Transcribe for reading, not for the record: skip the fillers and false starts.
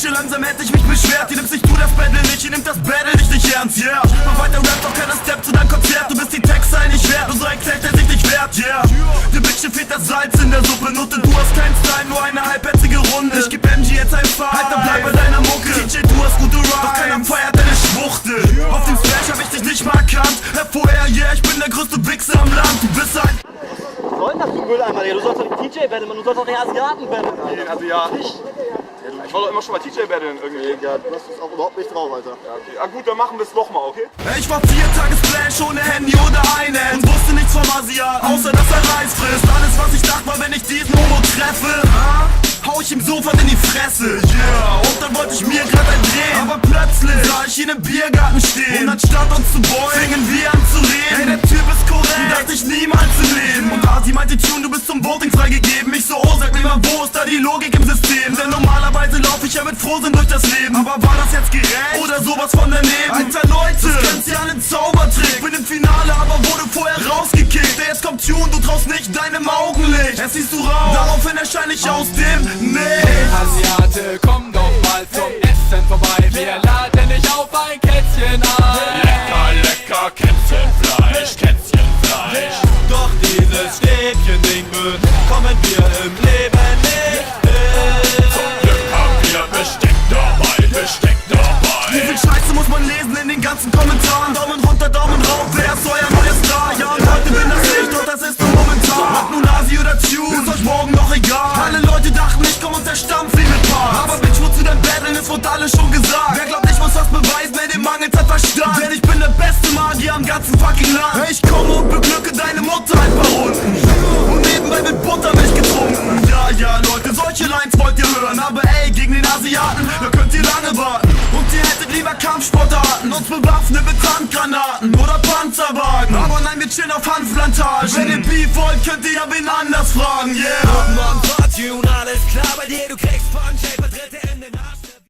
Manche langsam hätte ich mich beschwert. Hier nimmst nicht du das Battle nicht, hier nimmt das Battle nicht ernst, yeah. Mach weiter Rap, doch keiner Step zu deinem Konzert. Du bist die Texte nicht wert, nur so exakt, der sich nicht wert, yeah. Der Bitch fehlt das Salz in der Suppe. Nutte, du hast keinen Style, nur eine halbherzige Runde. Ich geb MG jetzt ein Fall, halt dann bleib bei deiner Mucke. DJ, du hast gute Rhymes, doch keiner feiert deine Schwuchtel. Auf dem Splash hab ich dich nicht mal erkannt. Vorher, yeah, ich bin der größte Wichser am Land. Du bist ein... Was soll denn das für ein Mülleimer, Digga? Du sollst doch den DJ battlen, du sollst doch den Asiaten battlen, Alter. Den Asiaten? Ich wollte doch immer schon mal DJ battlen irgendwie. Ja, du hast es auch überhaupt nicht drauf, Alter. Ja, okay. Ah gut, dann machen wir es doch mal, okay? Ich war 4 Tage Splash ohne Handy oder einen und wusste nichts vom Asiaten, außer dass er Reis frisst. Alles was ich dachte war, wenn ich diesen Homo treffe, hau ich ihm sofort in die Fresse, yeah. Und dann wollte ich mir grad ein drehen, aber plötzlich sah ich ihn im Biergarten stehen. Und anstatt uns zu beugen, fingen wir an zu reden. Hey, der Typ ist korrekt, dachte ich niemals im Leben. Und Asi meinte, Tune, du bist zum Voting freigegeben. Ich so, oh, sag mir mal, wo ist da die Logik im System? Denn normalerweise lauf ich ja mit Frohsinn durch das Leben. Aber war das jetzt gerecht oder sowas von daneben? Alter Leute, das kennst ja einen Zaubertrick. Bin im Finale, aber wurde vorher rausgekickt. Jetzt kommt Tune, du traust nicht deinem Augenlicht. Jetzt siehst du raus, daraufhin erscheine ich aus dem Nichts. Hey Asiate, komm doch mal zum Essen vorbei. Wir laden dich auf ein Kätzchen ein. Lecker, lecker Kätzchenfleisch, Kätzchenfleisch. Doch dieses Stäbchen-Ding bekommen wir im Leben nicht hin. Zum Glück haben wir Besteck dabei, Besteck dabei. Wie viel Scheiße muss man lesen in den ganzen Kommentaren? Daumen runter, Daumen rauf, wer ist euer neuer Star? Ja, und heute bin das ich, doch das ist nur momentan. Ob nun Asi oder Tune, ist euch morgen noch egal. Alle Leute dachten, ich komm und der Stampf wie mit Parts. Aber Bitch, wozu denn battlen, es wurde alles schon gesagt. Wer glaubt, ich muss was beweisen, wer dem mangelt hat Verstand. Denn ich bin der beste Magier am ganzen fucking Land. Ich komme und beglücke deine Mutter ein paar Runden. Und nebenbei wird Buttermilch getrunken. Ja, ja, Leute, solche Lines wollt ihr hören. Aber ey, gegen den Asiaten, da könnt ihr lange warten. Und ihr hättet lieber Kampfsportarten, uns bewaffnet mit Handgranaten oder Panzerwagen. Aber nein, wir chillen auf Hanfplantagen. Wenn ihr Beef wollt, könnt ihr ja wen anders fragen, yeah. Guten Morgen, Fortune, alles klar bei dir, du kriegst Punch, ey, vertritt Ende.